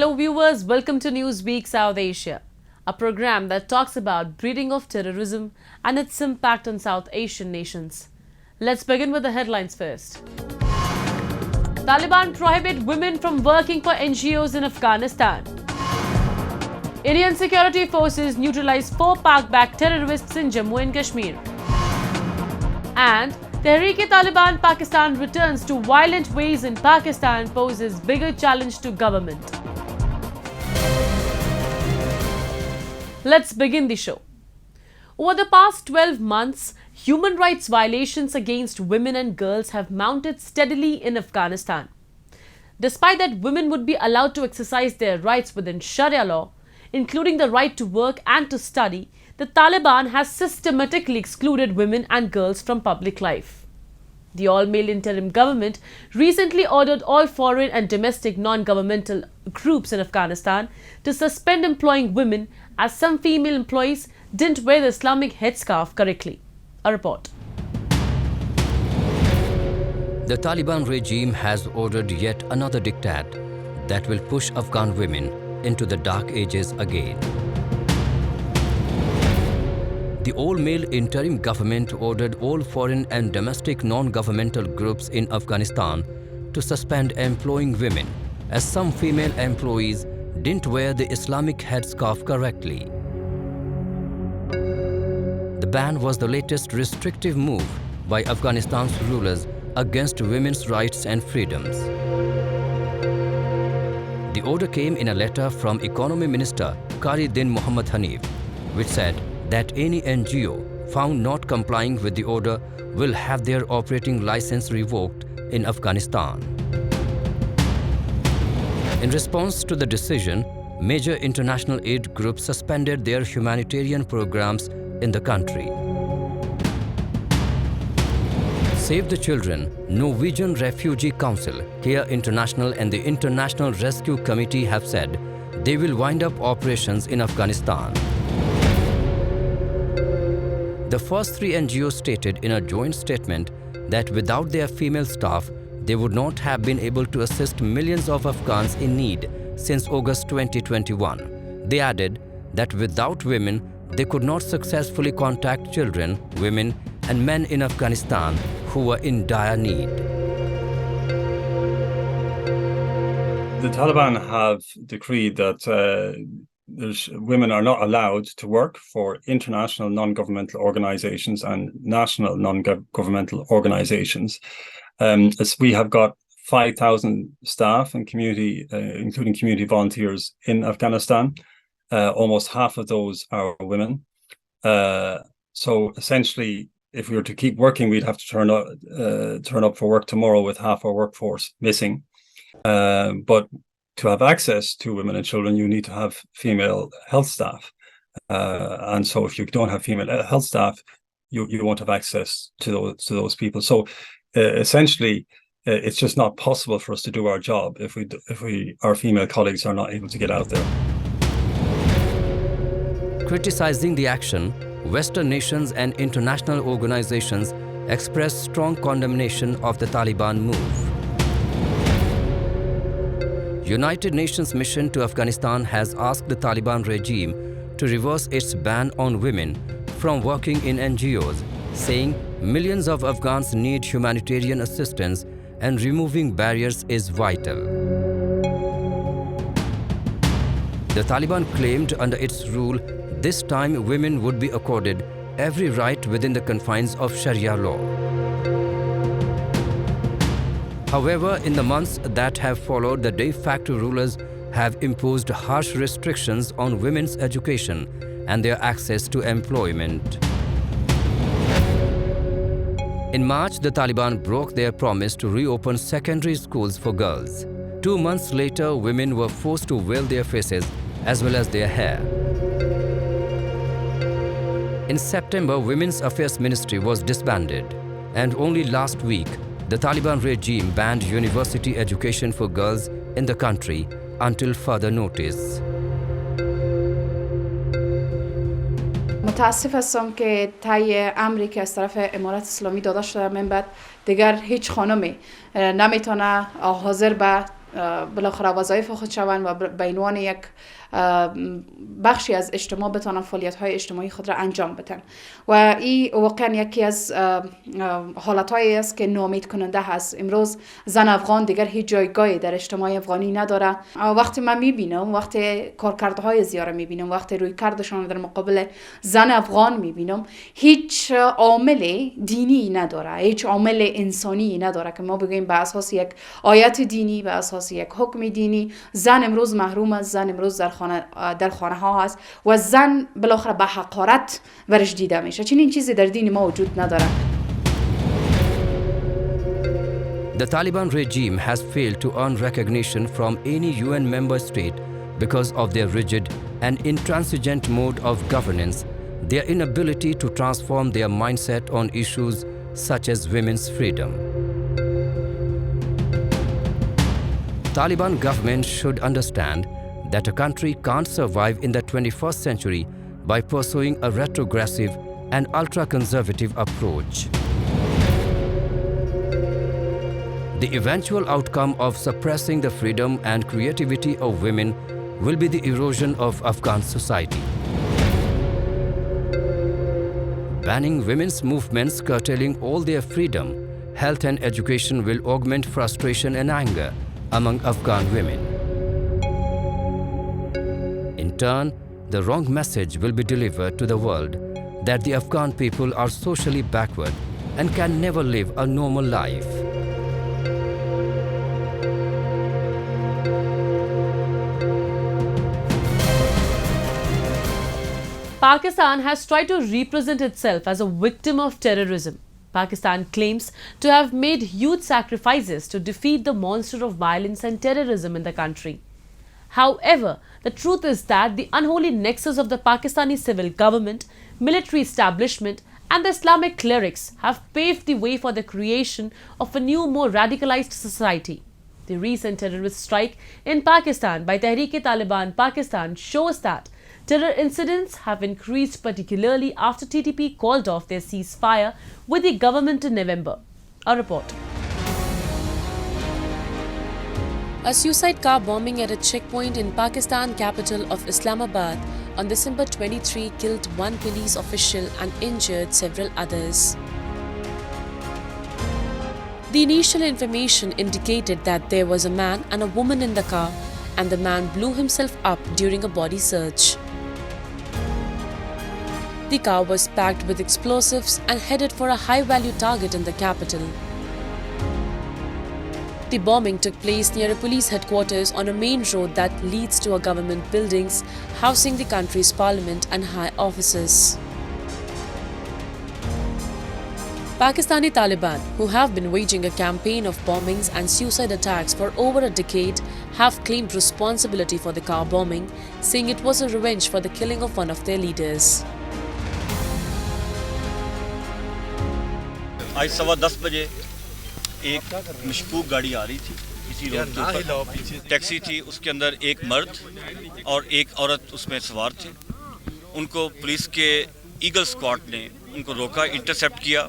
Hello viewers, welcome to Newsweek South Asia, a program that talks about breeding of terrorism and its impact on South Asian nations. Let's begin with the headlines first. Taliban prohibit women from working for NGOs in Afghanistan. Indian security forces neutralize 4 Pak-backed terrorists in Jammu and Kashmir. And Tehreek-e Taliban Pakistan returns to violent ways in Pakistan poses bigger challenge to government. Let's begin the show. Over the past 12 months, human rights violations against women and girls have mounted steadily in Afghanistan. Despite that women would be allowed to exercise their rights within Sharia law, including the right to work and to study, the Taliban has systematically excluded women and girls from public life. The all-male interim government recently ordered all foreign and domestic non-governmental groups in Afghanistan to suspend employing women as some female employees didn't wear the Islamic headscarf correctly. A report. The Taliban regime has ordered yet another diktat that will push Afghan women into the dark ages again. The all-male interim government ordered all foreign and domestic non-governmental groups in Afghanistan to suspend employing women as some female employees didn't wear the Islamic headscarf correctly. The ban was the latest restrictive move by Afghanistan's rulers against women's rights and freedoms. The order came in a letter from Economy Minister Qari Din Muhammad Hanif, which said that any NGO found not complying with the order will have their operating license revoked in Afghanistan. In response to the decision, major international aid groups suspended their humanitarian programs in the country. Save the Children, Norwegian Refugee Council, CARE International and the International Rescue Committee have said they will wind up operations in Afghanistan. The first 3 NGOs stated in a joint statement that without their female staff, they would not have been able to assist millions of Afghans in need since August 2021. They added that without women, they could not successfully contact children, women, and men in Afghanistan who were in dire need. The Taliban have decreed that women are not allowed to work for international non-governmental organizations and national non-governmental organizations. As we have got 5,000 staff and community, including community volunteers in Afghanistan. Almost half of those are women. So essentially, if we were to keep working, we'd have to turn up for work tomorrow with half our workforce missing. But to have access to women and children, you need to have female health staff. And so if you don't have female health staff, you won't have access to those people. So essentially, it's just not possible for us to do our job if our female colleagues are not able to get out there. Criticizing the action, Western nations and international organizations expressed strong condemnation of the Taliban move. United Nations mission to Afghanistan has asked the Taliban regime to reverse its ban on women from working in NGOs, saying millions of Afghans need humanitarian assistance and removing barriers is vital. The Taliban claimed under its rule, this time women would be accorded every right within the confines of Sharia law. However, in the months that have followed, the de facto rulers have imposed harsh restrictions on women's education and their access to employment. In March, the Taliban broke their promise to reopen secondary schools for girls. 2 months later, women were forced to veil their faces as well as their hair. In September, Women's Affairs Ministry was disbanded, and only last week, the Taliban regime banned university education for girls in the country until further notice. متاسف هستم که طی امری که از طرف امارت اسلامی داده شده من بعد دیگر هیچ خانمی نمیتونه حاضر به بالاخره وظایف خود شوند و به عنوان یک بخشی از اجتماع بتانن فعالیت‌های اجتماعی خود را انجام بدن و این واقعا یکی از حالت‌هایی است که ناامید کننده هست. امروز زن افغان دیگر هیچ جایگاهی در اجتماع افغانی نداره. وقتی من می‌بینم، وقتی کارکردهای زیاره می‌بینم، وقتی روی کردشان در مقابل زن افغان می‌بینم، هیچ عامل دینی نداره، هیچ عامل انسانی نداره که ما بگیم به اساس یک آیت دینی، به اساس یک حکم دینی زن امروز محروم است، زن امروز در خانه ها هست و زن بالاخره به حقارت ورش دیده میشه. چنین چیزی در دین ما وجود نداره. The Taliban regime has failed to earn recognition from any UN member state because of their rigid and intransigent mode of governance, their inability to transform their mindset on issues such as women's freedom. Taliban government should understand that a country can't survive in the 21st century by pursuing a retrogressive and ultra-conservative approach. The eventual outcome of suppressing the freedom and creativity of women will be the erosion of Afghan society. Banning women's movements, curtailing all their freedom, health and education will augment frustration and anger among Afghan women. In turn, the wrong message will be delivered to the world that the Afghan people are socially backward and can never live a normal life. Pakistan has tried to represent itself as a victim of terrorism. Pakistan claims to have made huge sacrifices to defeat the monster of violence and terrorism in the country. However, the truth is that the unholy nexus of the Pakistani civil government, military establishment and the Islamic clerics have paved the way for the creation of a new, more radicalized society. The recent terrorist strike in Pakistan by Tehreek-e Taliban Pakistan shows that terror incidents have increased, particularly after TTP called off their ceasefire with the government in November. A report. A suicide car bombing at a checkpoint in Pakistan capital of Islamabad on December 23 killed one police official and injured several others. The initial information indicated that there was a man and a woman in the car, and the man blew himself up during a body search. The car was packed with explosives and headed for a high-value target in the capital. The bombing took place near a police headquarters on a main road that leads to a government buildings housing the country's parliament and high offices. Pakistani Taliban, who have been waging a campaign of bombings and suicide attacks for over a decade, have claimed responsibility for the car bombing, saying it was a revenge for the killing of one of their leaders. आज 10:15 बजे एक मशकूक गाड़ी आ रही थी इसी road के ऊपर, taxi थी, उसके अंदर एक मर्द और एक औरत उसमें सवार थे। उनको पुलिस के ईगल स्क्वाड ने उनको रोका, इंटरसेप्ट किया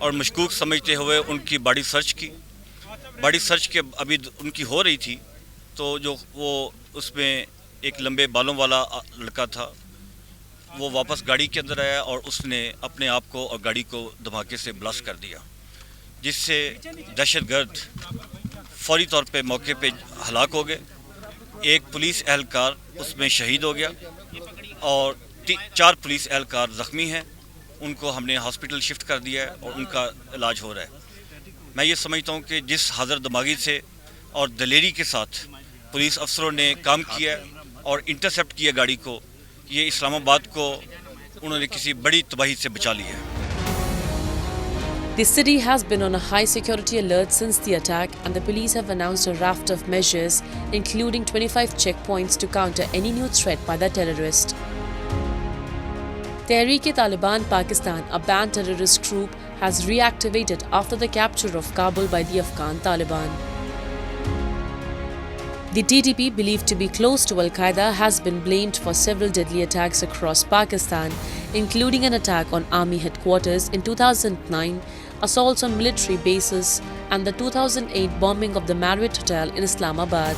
और मशकूक समझते हुए उनकी बॉडी सर्च की। बॉडी सर्च के अभी उनकी हो रही थी तो जो वो उसमें एक लंबे बालों वाला लड़का था, वो वापस गाड़ी के अंदर आया और उसने अपने आप को और गाड़ी को धमाके से ब्लास्ट कर दिया, जिससे दहशतगर्द फौरी तौर पे मौके पे हलाक हो गए। एक पुलिस एहलकार उसमें शहीद हो गया और 4 पुलिस एहलकार ज़ख्मी हैं। उनको हमने हॉस्पिटल शिफ्ट कर दिया है और उनका इलाज हो रहा है। मैं ये समझता हूँ कि जिस हाज़र दिमागी से और दलेरी के साथ पुलिस अफसरों ने काम किया और इंटरसेप्ट किया गाड़ी को, ये इस्लामाबाद को उन्होंने किसी बड़ी तबाही से बचा लिया है। The city has been on a high security alert since the attack, and the police have announced a raft of measures, including 25 checkpoints to counter any new threat by the terrorist. Tehreek-e Taliban Pakistan, a banned terrorist group, has reactivated after the capture of Kabul by the Afghan Taliban. The TTP, believed to be close to Al-Qaeda, has been blamed for several deadly attacks across Pakistan, including an attack on army headquarters in 2009, assaults on military bases, and the 2008 bombing of the Marriott Hotel in Islamabad.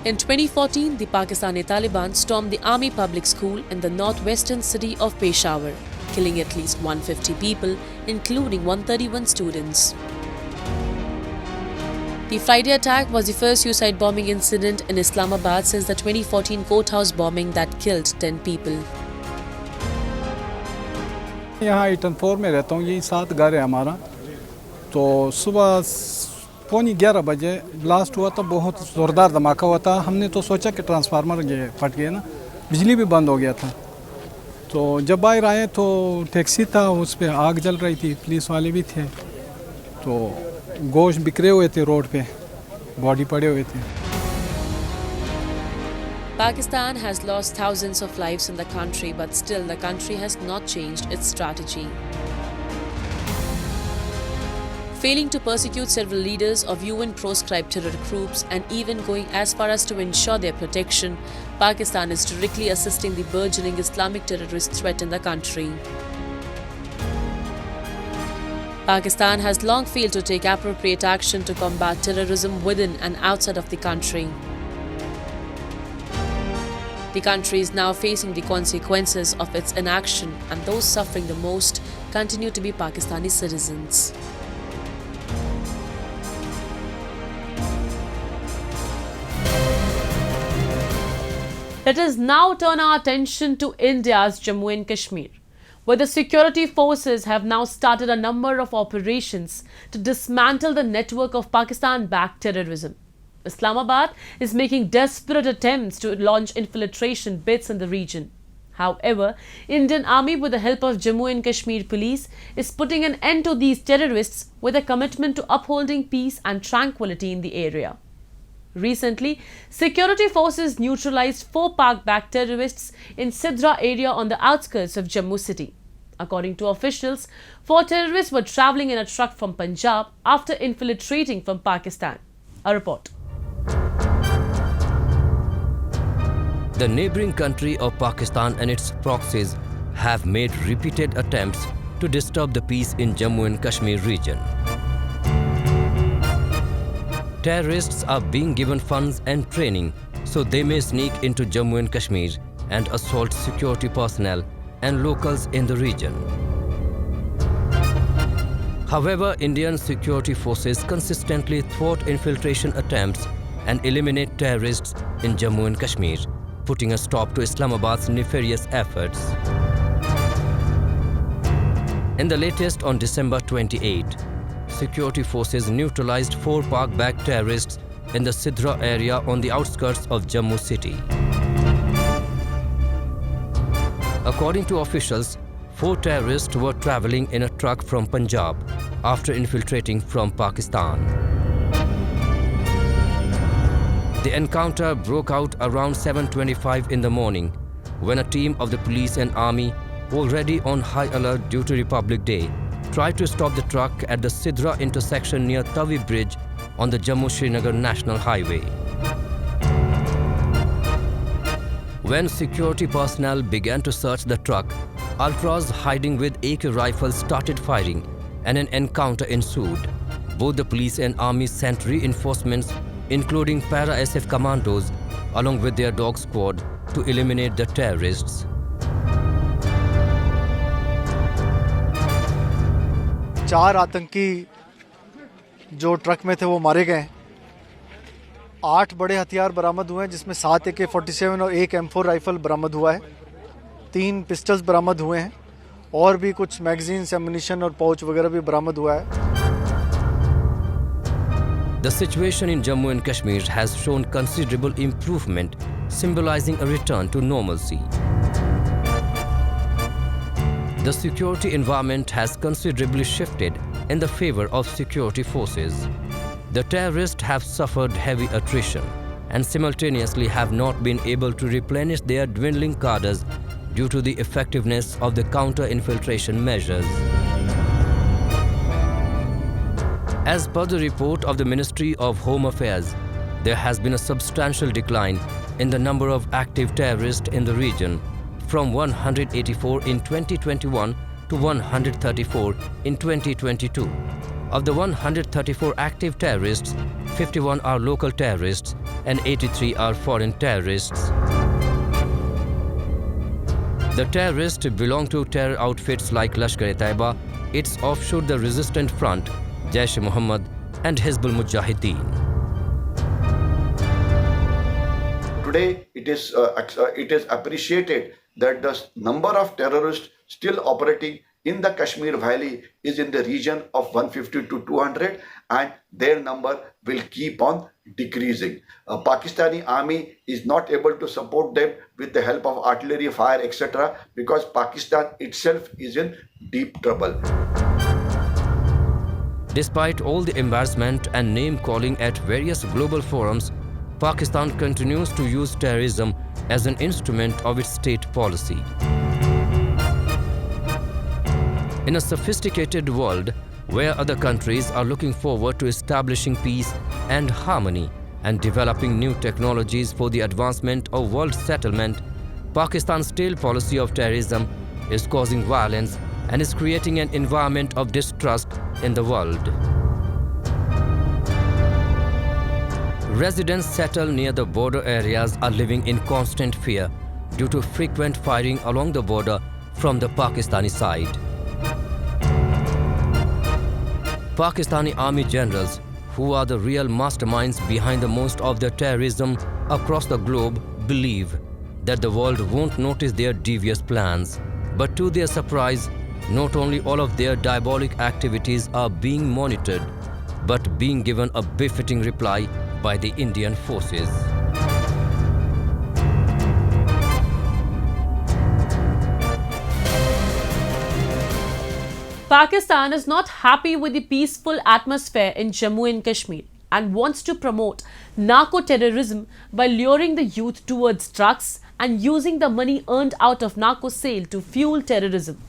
In 2014, the Pakistani Taliban stormed the Army Public School in the northwestern city of Peshawar, killing at least 150 people, including 131 students. The Friday attack was the first suicide bombing incident in Islamabad since the 2014 courthouse bombing that killed 10 people. यहाँ eaten 4 में रहता हूँ, यही 7 घर है हमारा। तो सुबह 11:15 बजे ब्लास्ट हुआ था, बहुत ज़ोरदार धमाका हुआ था। हमने तो सोचा कि ट्रांसफार्मर ये फट गया ना, बिजली भी बंद हो गया था। तो जब बाहर आए तो टैक्सी था, उस पर आग जल रही थी, पुलिस वाले भी थे। तो गोश्त बिखरे हुए थे रोड पे, बॉडी पड़े हुए थे। Pakistan has lost thousands of lives in the country, but still the country has not changed its strategy. Failing to persecute several leaders of UN-proscribed terror groups and even going as far as to ensure their protection, Pakistan is directly assisting the burgeoning Islamic terrorist threat in the country. Pakistan has long failed to take appropriate action to combat terrorism within and outside of the country. The country is now facing the consequences of its inaction, and those suffering the most continue to be Pakistani citizens. Let us now turn our attention to India's Jammu and Kashmir, where the security forces have now started a number of operations to dismantle the network of Pakistan-backed terrorism. Islamabad is making desperate attempts to launch infiltration bids in the region. However, Indian Army, with the help of Jammu and Kashmir Police, is putting an end to these terrorists with a commitment to upholding peace and tranquility in the area. Recently, security forces neutralized 4 Pak-backed terrorists in Sidra area on the outskirts of Jammu city. According to officials, 4 terrorists were travelling in a truck from Punjab after infiltrating from Pakistan. A report. The neighboring country of Pakistan and its proxies have made repeated attempts to disturb the peace in Jammu and Kashmir region. Terrorists are being given funds and training so they may sneak into Jammu and Kashmir and assault security personnel and locals in the region. However, Indian security forces consistently thwart infiltration attempts and eliminate terrorists in Jammu and Kashmir, putting a stop to Islamabad's nefarious efforts. In the latest, on December 28, security forces neutralized 4 Pak-backed terrorists in the Sidra area on the outskirts of Jammu city. According to officials, 4 terrorists were traveling in a truck from Punjab after infiltrating from Pakistan. The encounter broke out around 7:25 in the morning when a team of the police and army, already on high alert due to Republic Day, tried to stop the truck at the Sidra intersection near Tawi Bridge on the Jammu-Srinagar National Highway. When security personnel began to search the truck, ultras hiding with AK rifles started firing and an encounter ensued. Both the police and army sent reinforcements, including para-SF commandos, along with their dog squad, to eliminate the terrorists. चार आतंकी जो truck में थे वो मारे गए। 8 बड़े हथियार बरामद हुए हैं, जिसमें 7 AK-47 और 1 M4 राइफल बरामद हुआ है। 3 पिस्टल्स बरामद हुए हैं और भी कुछ मैगजीन्स, एमुनिशन और पाउच वगैरह भी बरामद हुआ है। The situation in Jammu and Kashmir has shown considerable improvement, symbolizing a return to normalcy. The security environment has considerably shifted in the favor of security forces. The terrorists have suffered heavy attrition and simultaneously have not been able to replenish their dwindling cadres due to the effectiveness of the counter-infiltration measures. As per the report of the Ministry of Home Affairs, there has been a substantial decline in the number of active terrorists in the region, from 184 in 2021 to 116 in 2022. to 134 in 2022. Of the 134 active terrorists, 51 are local terrorists and 83 are foreign terrorists. The terrorists belong to terror outfits like Lashkar-e-Taiba, its offshoot the Resistant Front, Jaish-e-Mohammed and Hizbul Mujahideen. Today, it is appreciated that the number of terrorists still operating in the Kashmir Valley is in the region of 150 to 200, and their number will keep on decreasing. Pakistani army is not able to support them with the help of artillery fire, etc., because Pakistan itself is in deep trouble. Despite all the embarrassment and name-calling at various global forums, Pakistan continues to use terrorism as an instrument of its state policy. In a sophisticated world where other countries are looking forward to establishing peace and harmony and developing new technologies for the advancement of world settlement, Pakistan's stale policy of terrorism is causing violence and is creating an environment of distrust in the world. Residents settled near the border areas are living in constant fear due to frequent firing along the border from the Pakistani side. Pakistani army generals, who are the real masterminds behind the most of the terrorism across the globe, believe that the world won't notice their devious plans. But to their surprise, not only all of their diabolic activities are being monitored, but being given a befitting reply by the Indian forces. Pakistan is not happy with the peaceful atmosphere in Jammu and Kashmir and wants to promote narco-terrorism by luring the youth towards drugs and using the money earned out of narco sale to fuel terrorism.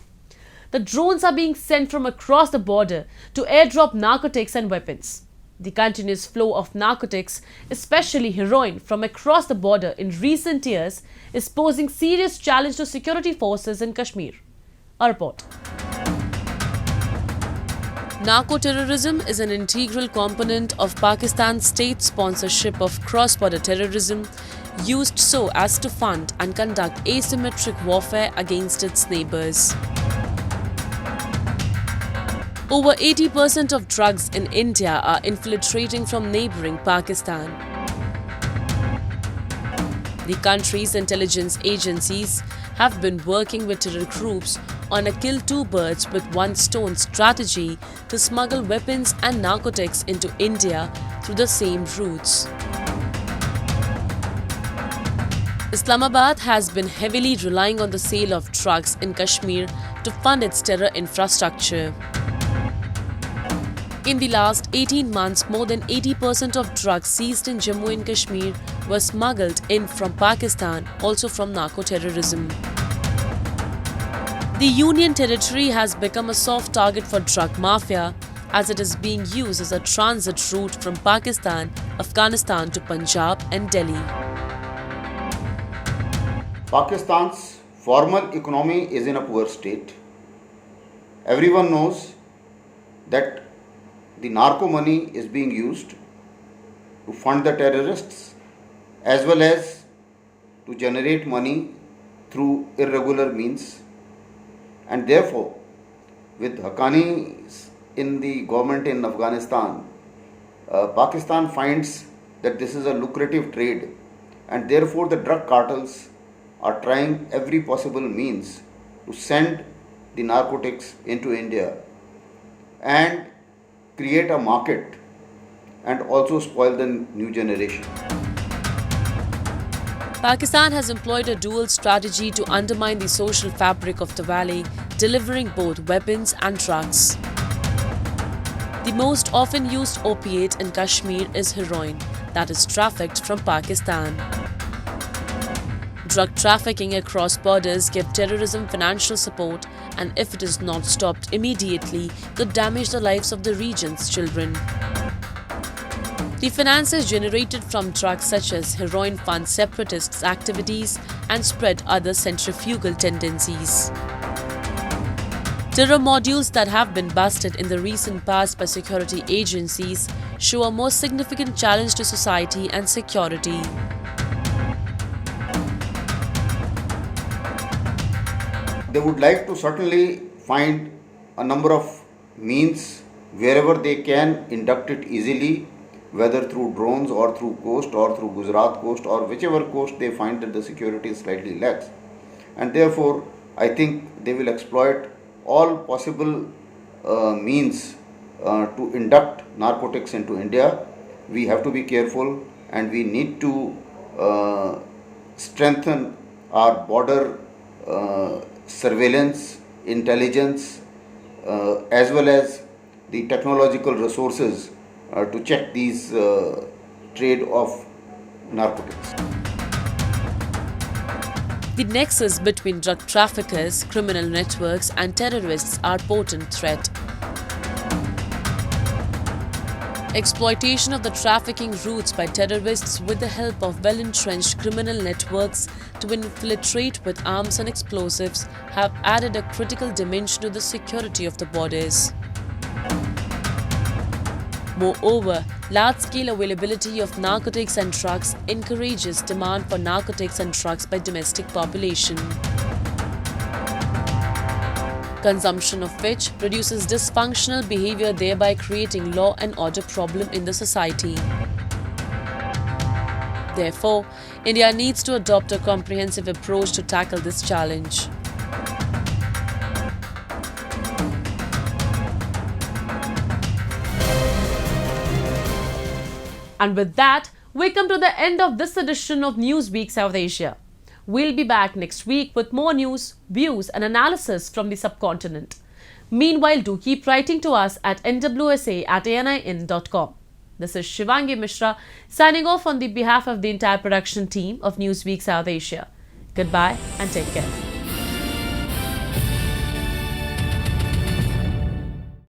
The drones are being sent from across the border to airdrop narcotics and weapons. The continuous flow of narcotics, especially heroin, from across the border in recent years is posing serious challenge to security forces in Kashmir. A report. Narco-terrorism is an integral component of Pakistan's state sponsorship of cross-border terrorism, used so as to fund and conduct asymmetric warfare against its neighbours. Over 80% of drugs in India are infiltrating from neighbouring Pakistan. The country's intelligence agencies have been working with terror groups on a kill two birds with one stone strategy to smuggle weapons and narcotics into India through the same routes. Islamabad has been heavily relying on the sale of drugs in Kashmir to fund its terror infrastructure. In the last 18 months, more than 80% of drugs seized in Jammu and Kashmir were smuggled in from Pakistan, also from narco-terrorism. The Union Territory has become a soft target for drug mafia as it is being used as a transit route from Pakistan, Afghanistan to Punjab and Delhi. Pakistan's formal economy is in a poor state. Everyone knows that the narco money is being used to fund the terrorists as well as to generate money through irregular means. And therefore, with Haqqanis in the government in Afghanistan, Pakistan finds that this is a lucrative trade, and therefore the drug cartels are trying every possible means to send the narcotics into India and create a market and also spoil the new generation. Pakistan has employed a dual strategy to undermine the social fabric of the valley, delivering both weapons and drugs. The most often used opiate in Kashmir is heroin, that is trafficked from Pakistan. Drug trafficking across borders gives terrorism financial support, and if it is not stopped immediately, could damage the lives of the region's children. The finances generated from drugs such as heroin fund separatists' activities and spread other centrifugal tendencies. Terror modules that have been busted in the recent past by security agencies show a more significant challenge to society and security. They would like to certainly find a number of means wherever they can induct it easily, whether through drones or through coast or through Gujarat coast or whichever coast they find that the security is slightly lax. And therefore, I think they will exploit all possible means to induct narcotics into India. We have to be careful, and we need to strengthen our border surveillance, intelligence, as well as the technological resources to check these trade of narcotics. The nexus between drug traffickers, criminal networks and terrorists are potent threat. Exploitation of the trafficking routes by terrorists with the help of well-entrenched criminal networks to infiltrate with arms and explosives have added a critical dimension to the security of the borders. Moreover, large-scale availability of narcotics and drugs encourages demand for narcotics and drugs by domestic population, consumption of which produces dysfunctional behavior, thereby creating law and order problem in the society. Therefore, India needs to adopt a comprehensive approach to tackle this challenge. And with that, we come to the end of this edition of Newsweek South Asia. We'll be back next week with more news, views and analysis from the subcontinent. Meanwhile, do keep writing to us at nwsa@anin.com. This is Shivangi Mishra signing off on the behalf of the entire production team of Newsweek South Asia. Goodbye and take care.